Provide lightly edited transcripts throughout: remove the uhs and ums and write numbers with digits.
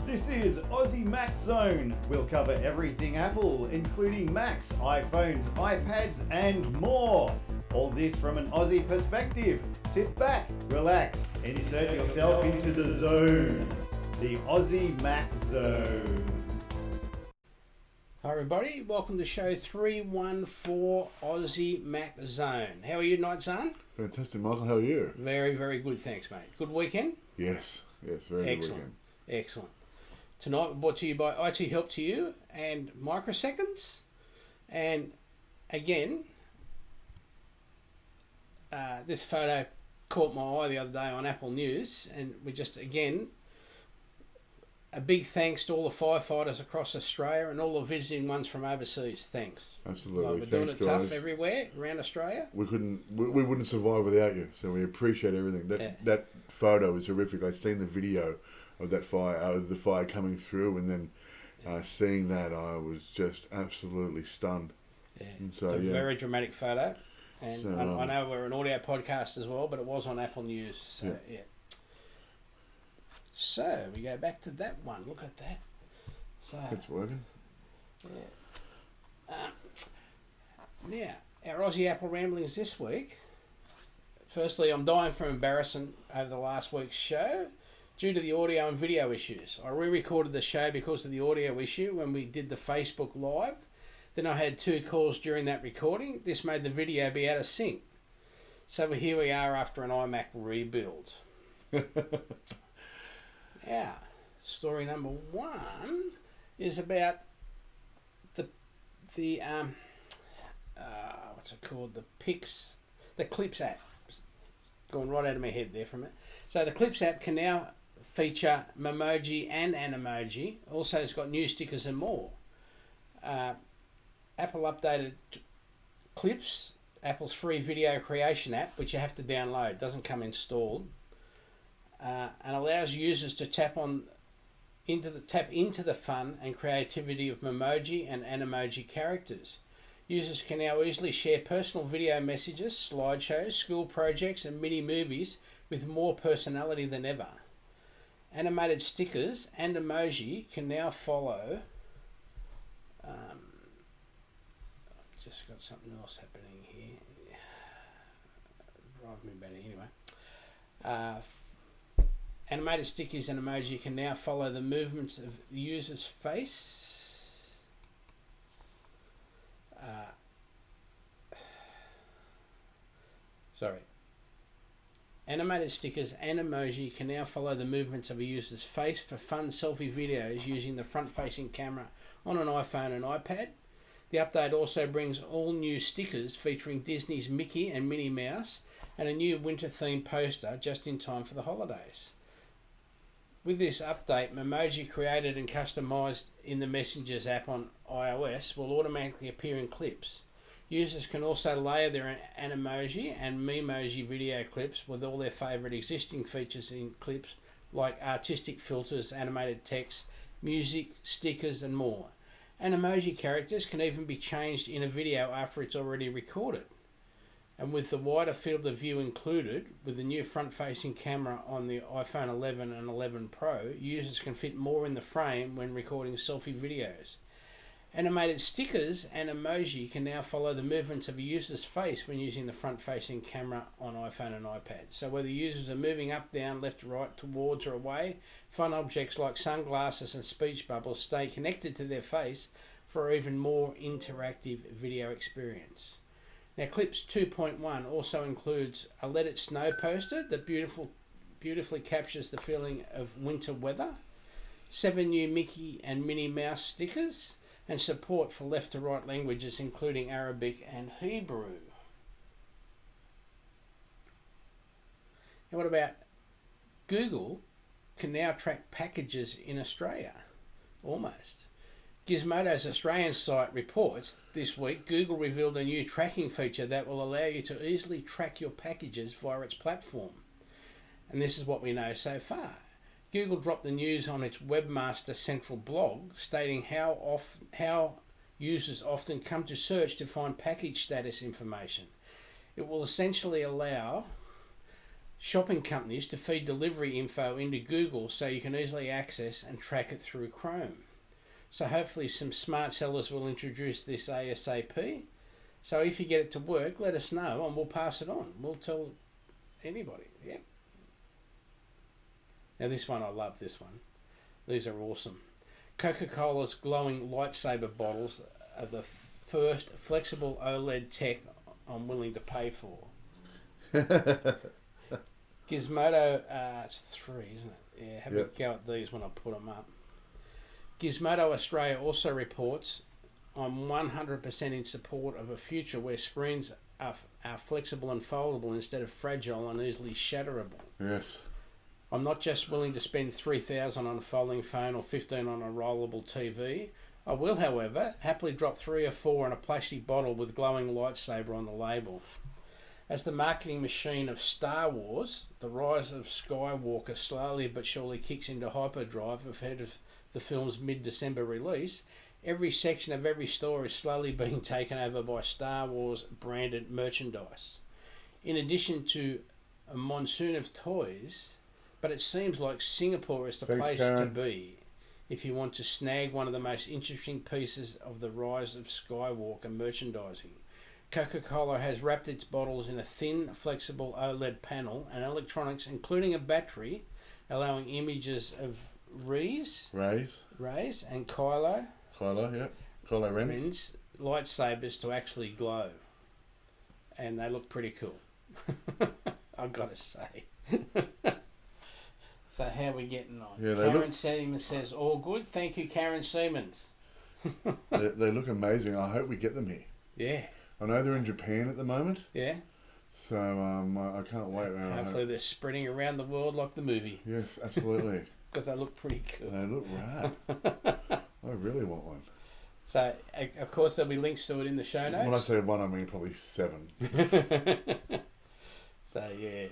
This is Aussie Mac Zone. We'll cover everything Apple, including Macs, iPhones, iPads, and more. All this from an Aussie perspective. Sit back, relax, and insert yourself into the zone. The Aussie Mac Zone. Hi everybody, welcome to show 314 Aussie Mac Zone. How are you tonight, Zarn? Fantastic, Michael. How are you? Very, very good, thanks, mate. Good weekend? Yes, very good weekend. Excellent. Tonight we're brought to you by IT Help to You and Microseconds. And again, this photo caught my eye the other day on Apple News, and we just, again, a big thanks to all the firefighters across Australia and all the visiting ones from overseas. Thanks. Absolutely. We're doing it tough everywhere around Australia. We wouldn't survive without you, so we appreciate everything. That photo is horrific. I've seen the video of that fire, the fire coming through, and then seeing that, I was just absolutely stunned. Yeah, so, it's a very dramatic photo, and so, I know we're an audio podcast as well, but it was on Apple News. So yeah. So we go back to that one. Look at that. So it's working. Yeah. Now our Aussie Apple ramblings this week. Firstly, I'm dying from embarrassment over the last week's show due to the audio and video issues. I re-recorded the show because of the audio issue when we did the Facebook Live. Then I had 2 calls during that recording. This made the video be out of sync. So here we are after an iMac rebuild. Yeah, story number 1 is about the what's it called? The Clips app. It's gone right out of my head there for a minute. So the Clips app can now feature Memoji and Animoji. Also, it's got new stickers and more. Apple updated Clips, Apple's free video creation app, which you have to download. Doesn't come installed. And allows users to tap into the fun and creativity of Memoji and Animoji characters. Users can now easily share personal video messages, slideshows, school projects, and mini movies with more personality than ever. Animated stickers and emoji can now follow. Just got something else happening here. Drive me better anyway. Animated stickers and emoji can now follow the movements of the user's face. Animated stickers and emoji can now follow the movements of a user's face for fun selfie videos using the front-facing camera on an iPhone and iPad. The update also brings all new stickers featuring Disney's Mickey and Minnie Mouse and a new winter-themed poster just in time for the holidays. With this update, Memoji created and customized in the Messengers app on iOS will automatically appear in Clips. Users can also layer their Animoji and Memoji video clips with all their favourite existing features in Clips like artistic filters, animated text, music, stickers and more. Animoji characters can even be changed in a video after it's already recorded. And with the wider field of view included, with the new front-facing camera on the iPhone 11 and 11 Pro, users can fit more in the frame when recording selfie videos. Animated stickers and emoji can now follow the movements of a user's face when using the front-facing camera on iPhone and iPad. So whether users are moving up, down, left, right, towards or away, fun objects like sunglasses and speech bubbles stay connected to their face for an even more interactive video experience. Now, Clips 2.1 also includes a Let It Snow poster that beautifully captures the feeling of winter weather, 7 new Mickey and Minnie Mouse stickers, and support for left to right languages including Arabic and Hebrew. Now, what about Google can now track packages in Australia? Almost. Gizmodo's Australian site reports this week Google revealed a new tracking feature that will allow you to easily track your packages via its platform. And this is what we know so far. Google dropped the news on its Webmaster Central blog, stating how users often come to search to find package status information. It will essentially allow shopping companies to feed delivery info into Google so you can easily access and track it through Chrome. So hopefully some smart sellers will introduce this ASAP. So if you get it to work, let us know and we'll pass it on. We'll tell anybody. Yep. Now this one, I love this one. These are awesome. Coca-Cola's glowing lightsaber bottles are the first flexible OLED tech I'm willing to pay for. Gizmodo, it's 3, isn't it? Yeah, have a go at these when I put them up. Gizmodo Australia also reports, I'm 100% in support of a future where screens are flexible and foldable instead of fragile and easily shatterable. Yes. I'm not just willing to spend $3,000 on a folding phone or $15 on a rollable TV. I will, however, happily drop 3 or 4 on a plastic bottle with glowing lightsaber on the label. As the marketing machine of Star Wars, the rise of Skywalker slowly but surely kicks into hyperdrive ahead of the film's mid-December release, every section of every store is slowly being taken over by Star Wars branded merchandise. In addition to a monsoon of toys, but it seems like Singapore is the place to be if you want to snag one of the most interesting pieces of the rise of Skywalker merchandising. Coca-Cola has wrapped its bottles in a thin, flexible OLED panel and electronics, including a battery, allowing images of Rey's and Kylo Ren's lightsabers to actually glow. And they look pretty cool. I've got to say. So how are we getting on? Yeah, Karen Seamons says, all good. Thank you, Karen Seamons. they look amazing. I hope we get them here. Yeah. I know they're in Japan at the moment. Yeah. So I can't wait. Hopefully they're spreading around the world like the movie. Yes, absolutely. Because they look pretty cool. They look rad. I really want one. So, of course, there'll be links to it in the show notes. When I say one, I mean probably 7. So, yeah.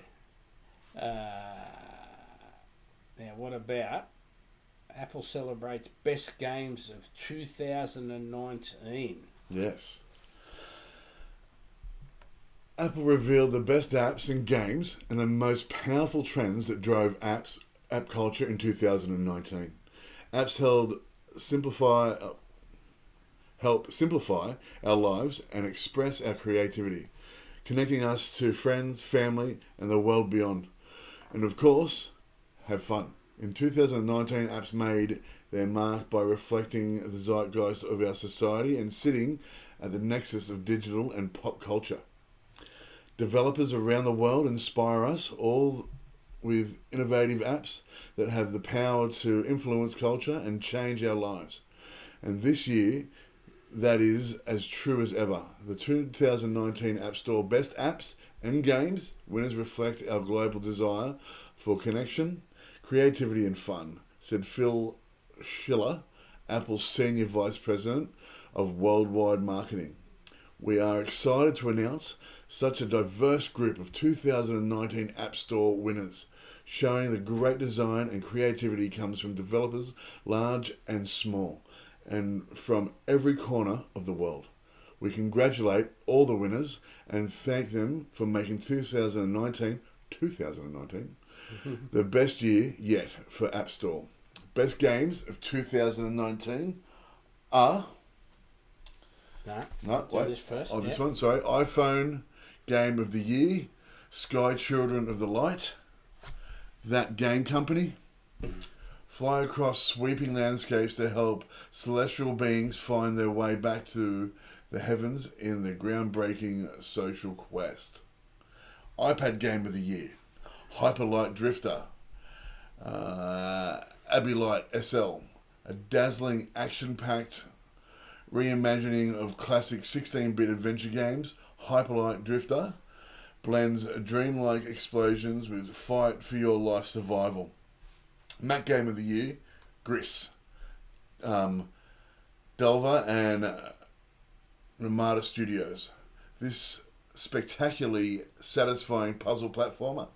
Now, what about Apple celebrates best games of 2019? Yes. Apple revealed the best apps and games and the most powerful trends that drove app culture in 2019. Apps help simplify our lives and express our creativity, connecting us to friends, family, and the world beyond. And of course, have fun. In 2019, apps made their mark by reflecting the zeitgeist of our society and sitting at the nexus of digital and pop culture. Developers around the world inspire us all with innovative apps that have the power to influence culture and change our lives. And this year, that is as true as ever. The 2019 App Store Best Apps and Games winners reflect our global desire for connection, creativity and fun, said Phil Schiller, Apple's Senior Vice President of Worldwide Marketing. We are excited to announce such a diverse group of 2019 App Store winners, showing the great design and creativity comes from developers large and small, and from every corner of the world. We congratulate all the winners and thank them for making 2019 the best year yet for App Store. Best games of 2019 are... This first. Oh, this one, sorry. iPhone Game of the Year, Sky Children of the Light, That Game Company, fly across sweeping landscapes to help celestial beings find their way back to the heavens in their groundbreaking social quest. iPad Game of the Year, Hyperlight Drifter, Abbey Light SL, a dazzling action-packed reimagining of classic 16-bit adventure games. Hyperlight Drifter blends dreamlike explosions with fight for your life survival. Mac Game of the Year, Gris, Delver and Ramada Studios. This spectacularly satisfying puzzle platformer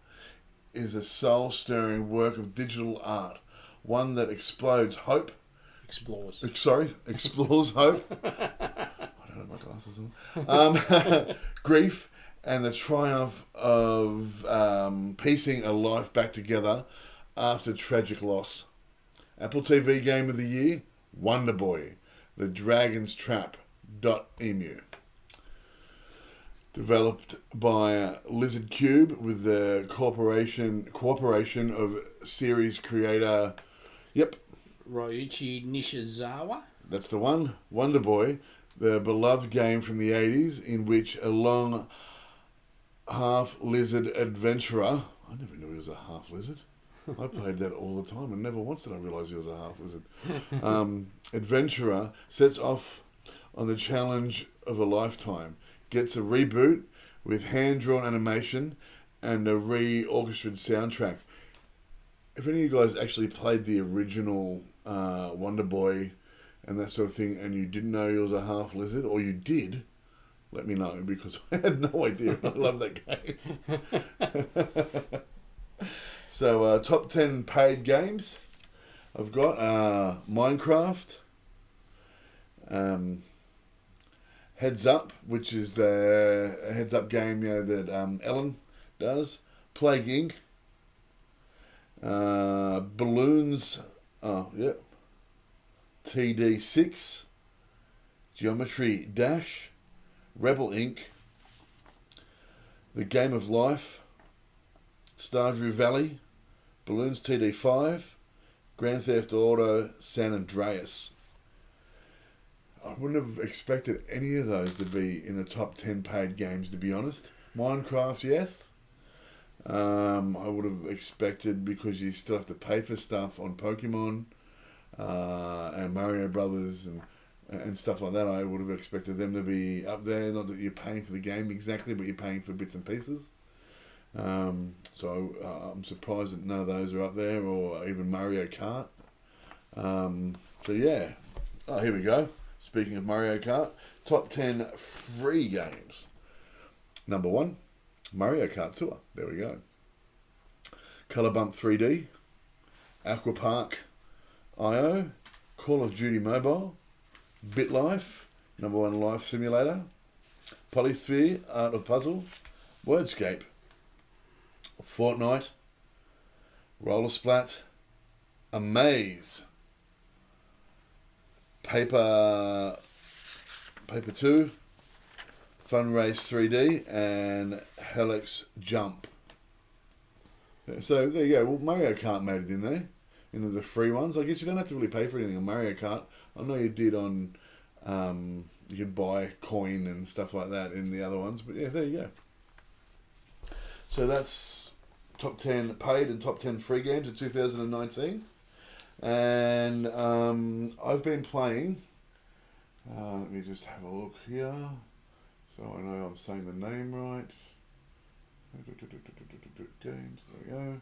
is a soul-stirring work of digital art, one that explores hope. Explores hope. I don't have my glasses on. Grief and the triumph of piecing a life back together after tragic loss. Apple TV Game of the Year, Wonder Boy, The Dragon's Trap .emu. Developed by Lizard Cube with the cooperation of series creator, Ryuichi Nishizawa. That's the one. Wonder Boy, the beloved game from the 80s in which a long half-lizard adventurer... I never knew he was a half-lizard. I played that all the time and never once did I realise he was a half-lizard. Adventurer sets off on the challenge of a lifetime, gets a reboot with hand-drawn animation and a re-orchestrated soundtrack. If any of you guys actually played the original Wonder Boy and that sort of thing and you didn't know he was a half-lizard, or you did, let me know, because I had no idea. I love that game. So, top 10 paid games I've got Minecraft, Heads Up, which is the Heads Up game that Ellen does, Plague Inc., Balloons, TD6, Geometry Dash, Rebel Inc., The Game of Life, Stardew Valley, Balloons TD5, Grand Theft Auto San Andreas. I wouldn't have expected any of those to be in the top 10 paid games, to be honest. Minecraft, yes. I would have expected, because you still have to pay for stuff on Pokemon and Mario Brothers and stuff like that. I would have expected them to be up there. Not that you're paying for the game exactly, but you're paying for bits and pieces. So I'm surprised that none of those are up there, or even Mario Kart. So yeah. Oh, here we go. Speaking of Mario Kart, top 10 free games. Number 1, Mario Kart Tour. There we go. Color Bump 3D, Aquapark IO, Call of Duty Mobile, BitLife, number 1 life simulator, Polysphere, Art of Puzzle, Wordscape, Fortnite, Roller Splat, Amaze, Paper 2, Fun Race 3D, and Helix Jump. So there you go. Well, Mario Kart made it in there, into the free ones. I guess you don't have to really pay for anything on Mario Kart. I know you did on, you could buy coin and stuff like that in the other ones, but yeah, there you go. So that's top 10 paid and top 10 free games of 2019. And I've been playing, let me just have a look here, so I know I'm saying the name right. Games, there we go.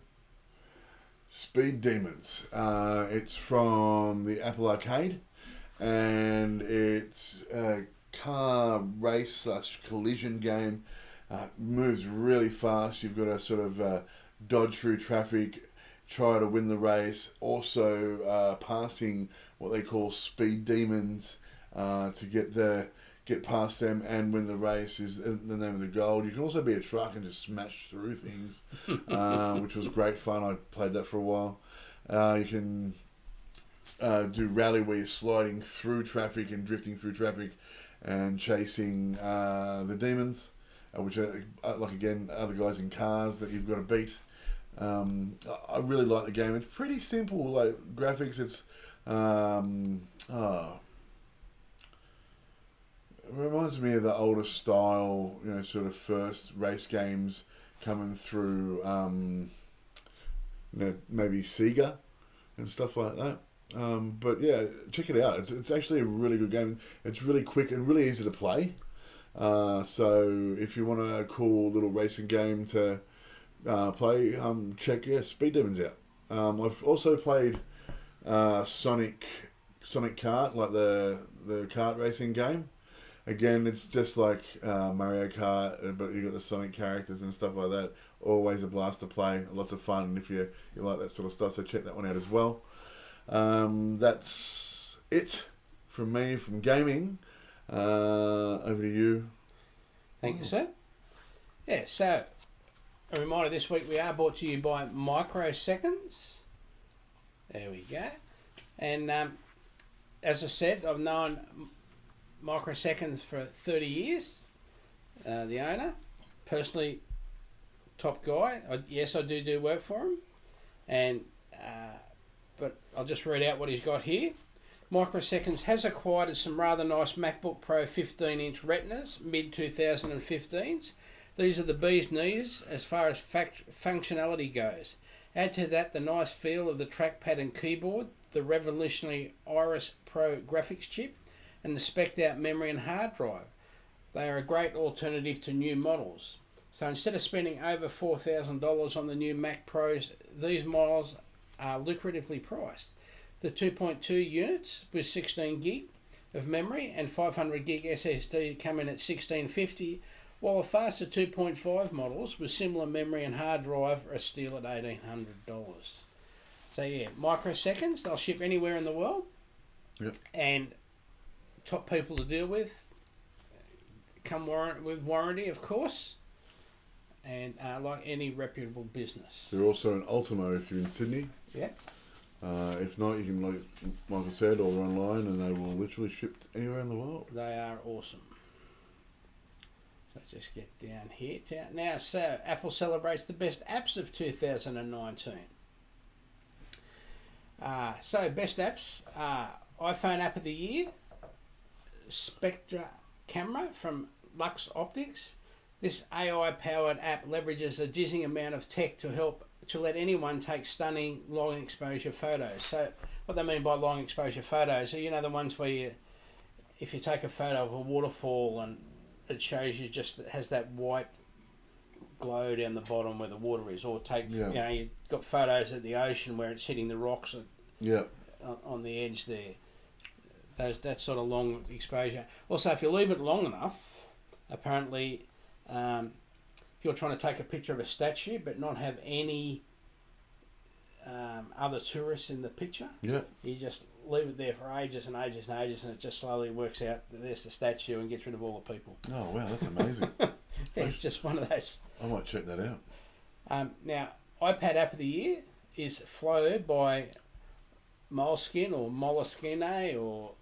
Speed Demons. It's from the Apple Arcade, and it's a car race / collision game. Moves really fast. You've got to sort of dodge through traffic, try to win the race. Also passing what they call speed demons to get past them and win the race is the name of the goal. You can also be a truck and just smash through things, which was great fun. I played that for a while. You can do rally where you're sliding through traffic and drifting through traffic and chasing the demons, which are, like, again, other guys in cars that you've got to beat. I really like the game. It's pretty simple, like graphics. It's it reminds me of the older style, sort of first race games coming through, maybe Sega and stuff like that. But yeah, check it out. It's actually a really good game. It's really quick and really easy to play. So if you want a cool little racing game to play, check Speed Demons out. I've also played Sonic Kart, like the kart racing game. Again, it's just like Mario Kart, but you got the Sonic characters and stuff like that. Always a blast to play. Lots of fun if you like that sort of stuff. So check that one out as well. That's it from me from gaming. Over to you. Thank you, sir. Yeah, so a reminder this week we are brought to you by Microseconds. There we go. And as I said, I've known Microseconds for 30 years, the owner. Personally, top guy. Yes, I do work for him. And but I'll just read out what he's got here. Microseconds has acquired some rather nice MacBook Pro 15-inch Retinas, mid-2015s. These are the bee's knees as far as functionality goes. Add to that the nice feel of the trackpad and keyboard, the revolutionary Iris Pro graphics chip, and the spec'd out memory and hard drive. They are a great alternative to new models. So instead of spending over $4,000 on the new Mac Pros, these models are lucratively priced. The 2.2 units with 16 gig of memory and 500 gig SSD come in at $1,650, while the faster 2.5 models with similar memory and hard drive are still at $1,800. So yeah, Microseconds, they'll ship anywhere in the world. Yep. And top people to deal with, come with warranty, of course, and like any reputable business. They're also in Ultimo if you're in Sydney. Yeah. If not, you can, like Michael said, order online and they will literally ship anywhere in the world. They are awesome. So just get down here. Now, so Apple celebrates the best apps of 2019. So best apps, iPhone app of the year, Spectra camera from Lux Optics. This AI-powered app leverages a dizzying amount of tech to let anyone take stunning long exposure photos. So what they mean by long exposure photos are, you know, the ones where if you take a photo of a waterfall and it shows you just, it has that white glow down the bottom where the water is, or take, you know, you've got photos of the ocean where it's hitting the rocks on the edge there. That sort of long exposure. Also, if you leave it long enough, apparently, if you're trying to take a picture of a statue but not have any other tourists in the picture, you just leave it there for ages and ages and ages, and it just slowly works out that there's the statue and gets rid of all the people. Oh wow, that's amazing. It's just one of those. I might check that out. Now, iPad app of the year is Flow by Moleskine or Moleskine, or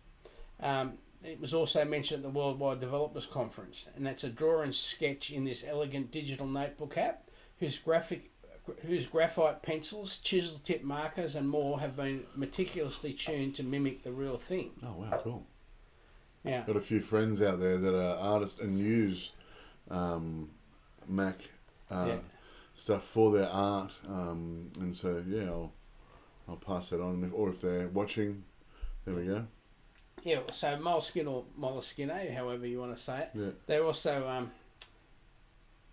it was also mentioned at the Worldwide Developers Conference, and that's a draw and sketch in this elegant digital notebook app whose graphite pencils, chisel tip markers and more have been meticulously tuned to mimic the real thing. Oh wow, cool. Yeah. Got a few friends out there that are artists and use Mac stuff for their art, and so yeah, I'll pass that on, or if they're watching, there we go. Yeah, so Moleskine or Moleskine, however you want to say it, they're also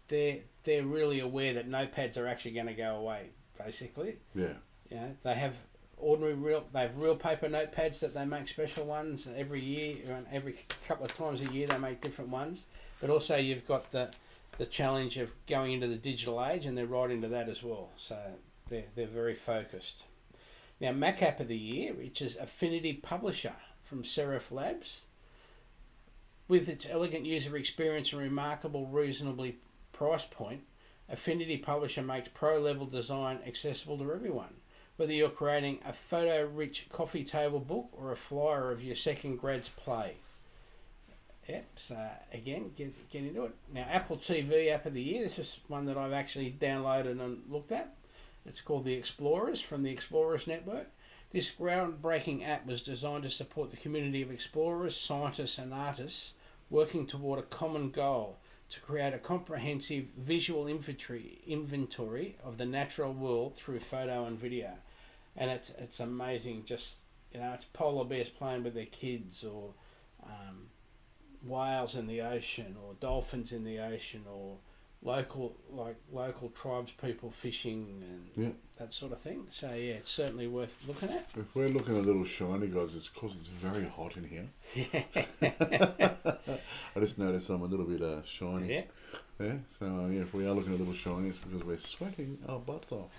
they're really aware that notepads are actually going to go away, basically. Yeah. You know, they have real paper notepads that they make special ones every year, and every couple of times a year they make different ones. But also you've got the challenge of going into the digital age, and they're right into that as well. So they're very focused. Now, Mac app of the year, which is Affinity Publisher from Serif Labs. With its elegant user experience and remarkable reasonably price point, Affinity Publisher makes pro-level design accessible to everyone. Whether you're creating a photo-rich coffee table book or a flyer of your second grad's play. Yep, so again, get into it. Now, Apple TV app of the year, this is one that I've actually downloaded and looked at. It's called The Explorers from the Explorers Network. This groundbreaking app was designed to support the community of explorers, scientists and artists working toward a common goal to create a comprehensive visual inventory of the natural world through photo and video. And it's amazing, just, you know, it's polar bears playing with their kids, or whales in the ocean, or dolphins in the ocean, or local tribes people fishing and that sort of thing. So yeah, it's certainly worth looking at. If we're looking a little shiny, guys, it's because it's very hot in here. I just noticed I'm a little bit shiny. Yeah. So if we are looking a little shiny, it's because we're sweating our butts off.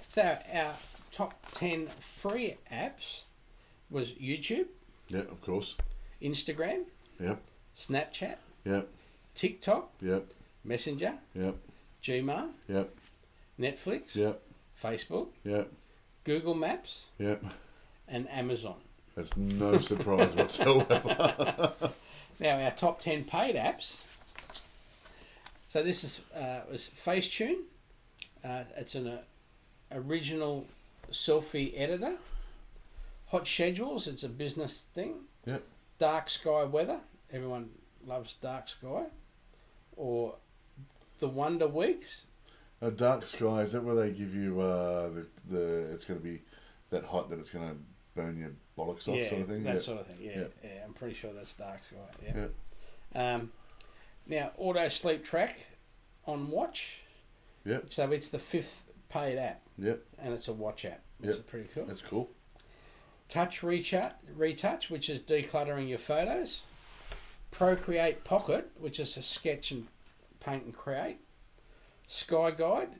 So our top 10 free apps was YouTube. Yeah, of course. Instagram. Yep. Snapchat. Yep. TikTok. Yep. Messenger, Yep. Gmail, Yep. Netflix, Yep. Facebook, Yep. Google Maps, Yep. and Amazon. That's no surprise whatsoever. Now, our top 10 paid apps. So this is was Facetune. It's an original selfie editor. Hot Schedules, it's a business thing. Yep. Dark Sky Weather, everyone loves dark sky. Or the Wonder Weeks. Dark Sky, is that where they give you the it's going to be that hot that it's going to burn your bollocks off, sort of thing? That sort of thing, yeah. I'm pretty sure that's Dark Sky, Yeah. Now, Auto Sleep Track on Watch. Yep. So it's the 5th paid app. Yep. And it's a watch app. That's pretty cool. That's cool. Touch Retouch, which is decluttering your photos. Procreate Pocket, which is a sketch and paint and create. Sky Guide,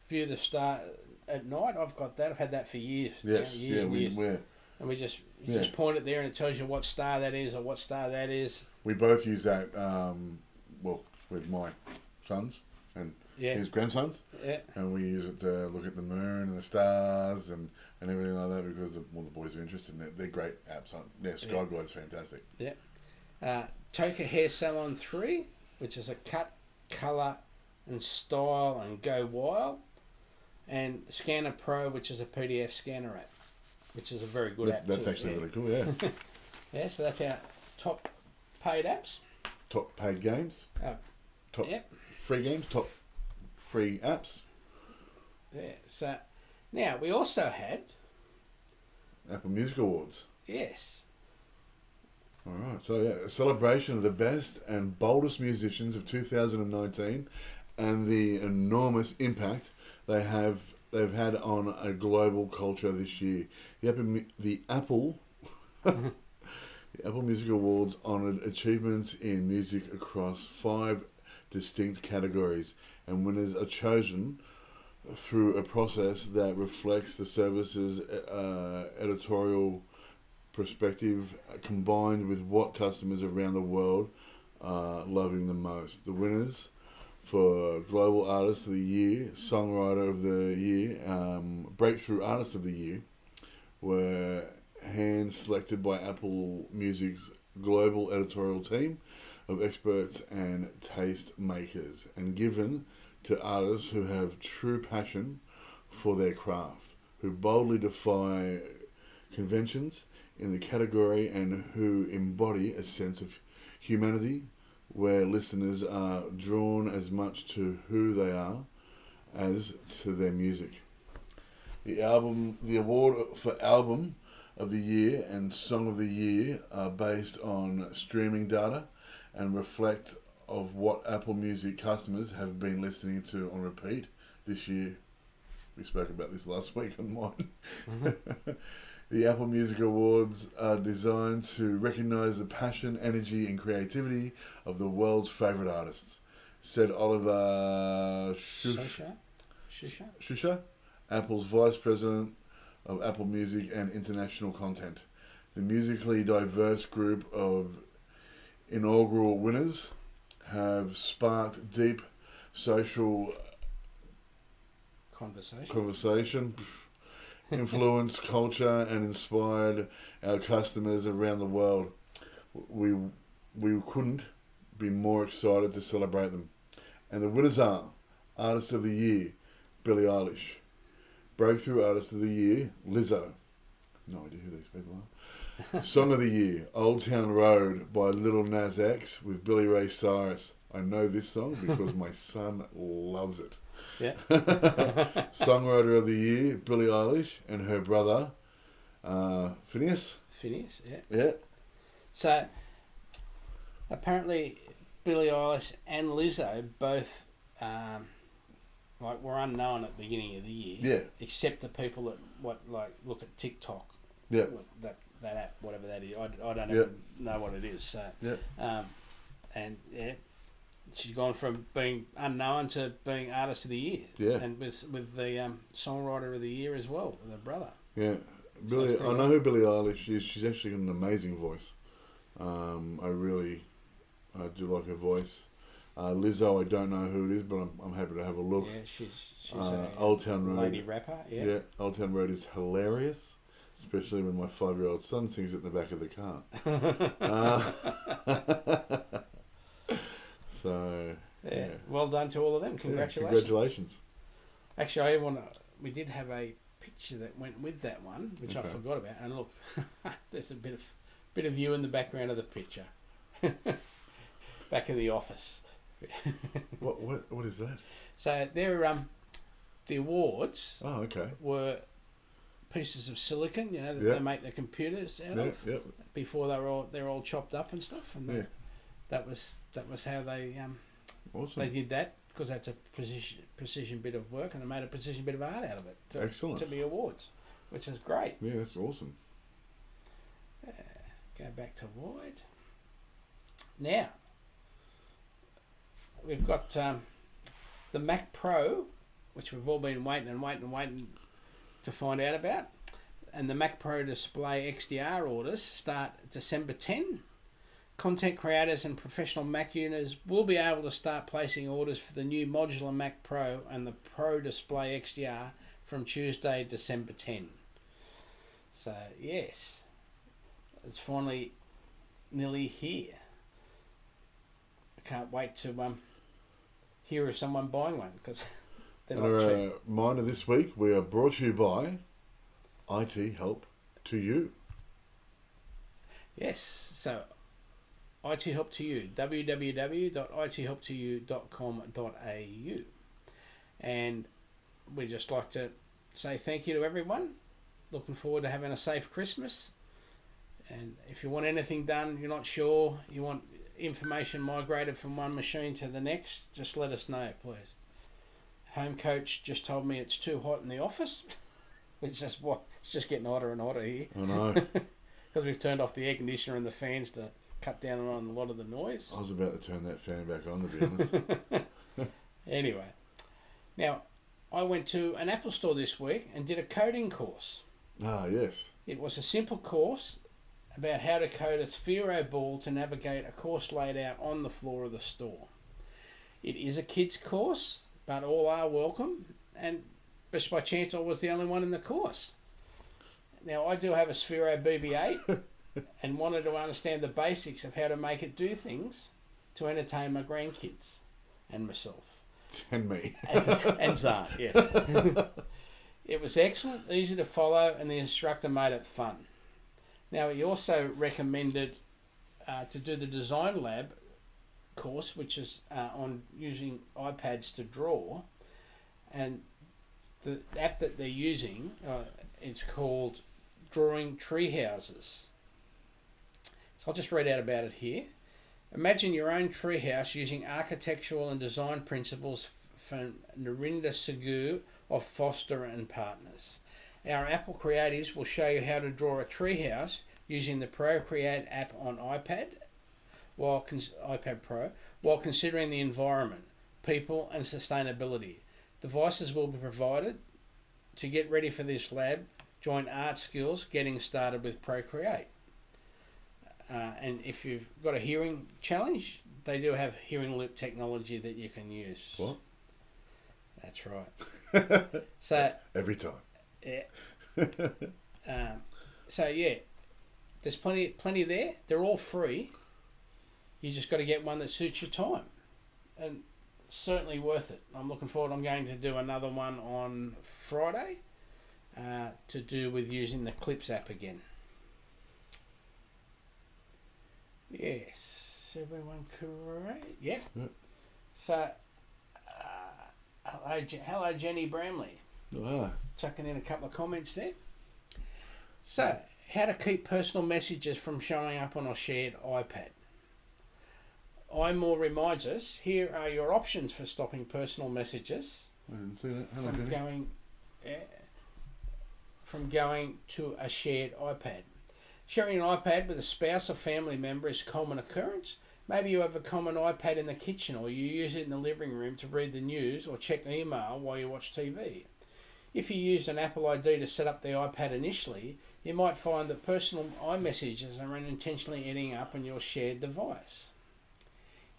view the star at night. I've got that. I've had that for years. Yes, years and years. We're And we just point it there and it tells you what star that is or what star that is. We both use that, with my sons and his grandsons. Yeah. And we use it to look at the moon and the stars and everything like that because the boys are interested in it. They're great apps. Sky Guide's fantastic. Yeah. Toka Hair Salon 3, which is a cut, colour and style and go wild. And Scanner Pro, which is a PDF scanner app, which is a very good app. That's actually really cool, yeah. Yeah, so that's our top paid apps. Top paid games. Top free games. Top free apps. Yeah, so now we also had... Apple Music Awards. Yes. All right, so a celebration of the best and boldest musicians of 2019 and the enormous impact they've had on a global culture this year. The Apple Music Awards honoured achievements in music across 5 distinct categories, and winners are chosen through a process that reflects the service's editorial perspective combined with what customers around the world are loving the most. The winners for Global Artist of the Year, Songwriter of the Year, Breakthrough Artist of the Year were hand-selected by Apple Music's global editorial team of experts and taste makers and given to artists who have true passion for their craft, who boldly defy conventions in the category and who embody a sense of humanity where listeners are drawn as much to who they are as to their music. The award for Album of the Year and Song of the Year are based on streaming data and reflect of what Apple Music customers have been listening to on repeat this year. We spoke about this last week on mine. Mm-hmm. The Apple Music Awards are designed to recognise the passion, energy and creativity of the world's favourite artists, said Oliver Shusha, Apple's Vice President of Apple Music and International Content. The musically diverse group of inaugural winners have sparked deep social conversation, influenced culture and inspired our customers around the world. We couldn't be more excited to celebrate them. And the winners are Artist of the Year, Billie Eilish. Breakthrough Artist of the Year, Lizzo. No idea who these people are. Song of the Year, Old Town Road by Lil Nas X with Billy Ray Cyrus. I know this song because my son loves it. Yeah. Songwriter of the Year, Billie Eilish and her brother, Phineas. Phineas, yeah. Yeah. So, apparently, Billie Eilish and Lizzo both were unknown at the beginning of the year. Yeah. Except the people that look at TikTok. Yeah. That app, whatever that is. I don't even know what it is. So. Yeah. And yeah. She's gone from being unknown to being Artist of the Year. Yeah. And with the Songwriter of the Year as well, with her brother. Yeah. Billie, I know who Billie Eilish is. She's actually got an amazing voice. I do like her voice. Lizzo, I don't know who it is, but I'm happy to have a look. Yeah, she's a Old Town Road lady rapper. Yeah. Yeah, Old Town Road is hilarious, especially when my 5-year-old son sings it in the back of the car. So yeah, well done to all of them. Congratulations. Yeah, congratulations. Actually, we did have a picture that went with that one, which I forgot about. And look, there's a bit of you in the background of the picture, back in the office. What is that? So they're the awards. Oh, okay. Were pieces of silicon, that Yep. they make the computers out of. Yep. Before they're all chopped up and stuff, and that was how they Awesome. they did that, because that's a precision bit of work, and they made a precision bit of art out of it. Excellent. To be awards, which is great. Yeah, that's awesome. Go back to wide. Now we've got the Mac Pro, which we've all been waiting to find out about, and the Mac Pro display XDR orders start December 10. Content creators and professional Mac users will be able to start placing orders for the new modular Mac Pro and the Pro Display XDR from Tuesday, December 10. So yes, it's finally nearly here. I can't wait to hear of someone buying one, because they're not cheap. Reminder this week, we are brought to you by IT Help to You. Yes, so IT Help to You, www.ithelptoyou.com.au. And we'd just like to say thank you to everyone. Looking forward to having a safe Christmas. And if you want anything done, you're not sure, you want information migrated from one machine to the next, just let us know, please. Home coach just told me it's too hot in the office. It's just getting hotter and hotter here. I know. Because we've turned off the air conditioner and the fans to cut down on a lot of the noise. I was about to turn that fan back on, to be honest. Anyway, now I went to an Apple store this week and did a coding course. Ah, yes. It was a simple course about how to code a Sphero ball to navigate a course laid out on the floor of the store. It is a kids course, but all are welcome, and just by chance I was the only one in the course. Now I do have a Sphero BB-8 and wanted to understand the basics of how to make it do things to entertain my grandkids and myself. And me. and Zarn, yes. It was excellent, easy to follow, and the instructor made it fun. Now, he also recommended to do the Design Lab course, which is on using iPads to draw. And the app that they're using is called Drawing Tree Houses. So I'll just read out about it here. Imagine your own treehouse using architectural and design principles from Narinder Sagu of Foster and Partners. Our Apple creatives will show you how to draw a treehouse using the Procreate app on iPad Pro, while considering the environment, people and sustainability. Devices will be provided. To get ready for this lab, join Art Skills Getting Started with Procreate. And if you've got a hearing challenge, they do have hearing loop technology that you can use. What? That's right. So every time. Yeah. So yeah, there's plenty there. They're all free. You just got to get one that suits your time, and it's certainly worth it. I'm looking forward. I'm going to do another one on Friday, to do with using the Clips app again. Yes, everyone correct? Yep. So, hello Jenny Bramley. Chucking in a couple of comments there. So, how to keep personal messages from showing up on a shared iPad. iMore reminds us, here are your options for stopping personal messages I didn't see that. Hello, from going to a shared iPad. Sharing an iPad with a spouse or family member is a common occurrence. Maybe you have a common iPad in the kitchen, or you use it in the living room to read the news or check email while you watch TV. If you used an Apple ID to set up the iPad initially, you might find that personal iMessages are unintentionally ending up on your shared device.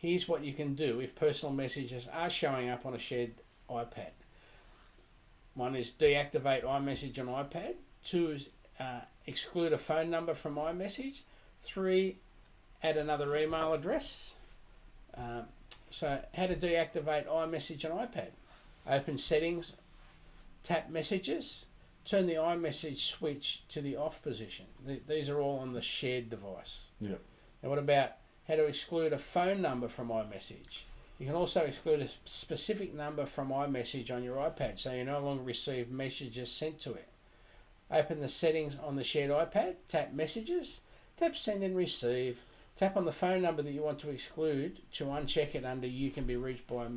Here's what you can do if personal messages are showing up on a shared iPad. One is deactivate iMessage on iPad. 2 is exclude a phone number from iMessage. 3, add another email address. So how to deactivate iMessage on iPad. Open settings, tap messages, turn the iMessage switch to the off position. These are all on the shared device. Yeah. Now what about how to exclude a phone number from iMessage? You can also exclude a specific number from iMessage on your iPad so you no longer receive messages sent to it. Open the settings on the shared iPad, tap messages, tap send and receive, tap on the phone number that you want to exclude to uncheck it under you can be reached by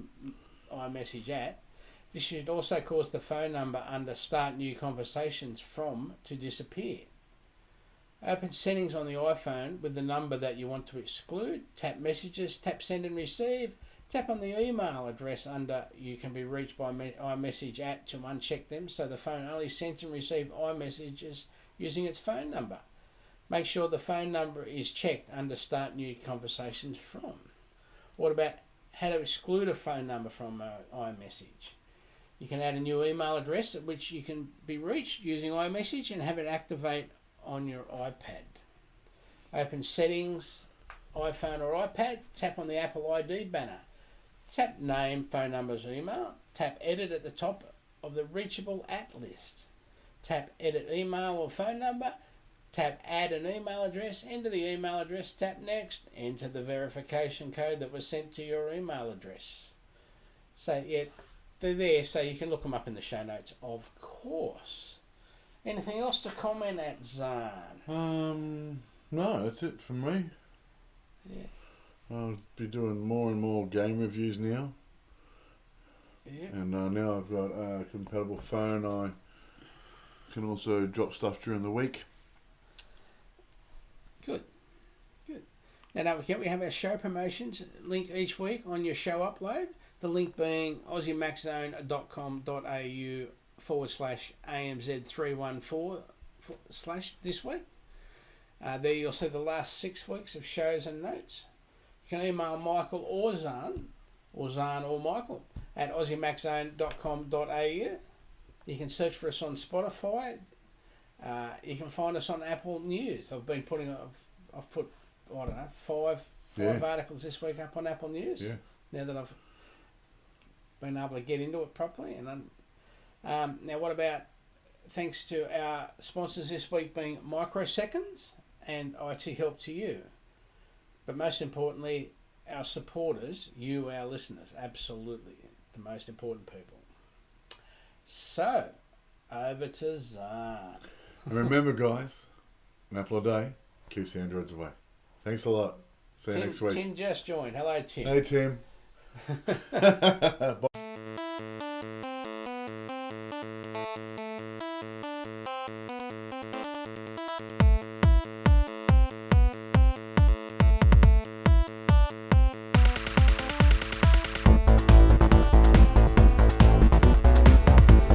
iMessage at. This should also cause the phone number under start new conversations from to disappear. Open settings on the iPhone with the number that you want to exclude, tap messages, tap send and receive, tap on the email address under you can be reached by iMessage at to uncheck them so the phone only sends and receives iMessages using its phone number. Make sure the phone number is checked under start new conversations from. What about how to exclude a phone number from iMessage? You can add a new email address at which you can be reached using iMessage and have it activate on your iPad. Open settings, iPhone or iPad, tap on the Apple ID banner. Tap name, phone numbers or email. Tap edit at the top of the reachable at list. Tap edit email or phone number. Tap add an email address, enter the email address, tap next, enter the verification code that was sent to your email address. So yeah, they're there so you can look them up in the show notes, of course. Anything else to comment at, Zarn? No, that's it from me. Yeah. I'll be doing more and more game reviews now. Yeah. And now I've got a compatible phone. I can also drop stuff during the week. Good. Now don't forget we have our show promotions linked each week on your show upload. The link being aussiemaxzone.com.au/AMZ314 / this week. There you'll see the last 6 weeks of shows and notes. You can email Michael or Zarn or Michael at aussiemaxzone.com.au. You can search for us on Spotify. You can find us on Apple News. I've put I don't know, five articles this week up on Apple News. Yeah. Now that I've been able to get into it properly, and now what about thanks to our sponsors this week being Microseconds and IT Help to You, but most importantly our supporters, you, our listeners, absolutely the most important people. So over to Zarn. And remember, guys, an apple a day keeps the androids away. Thanks a lot. See you next week. Tim just joined. Hello, Tim. Hey, Tim. Bye.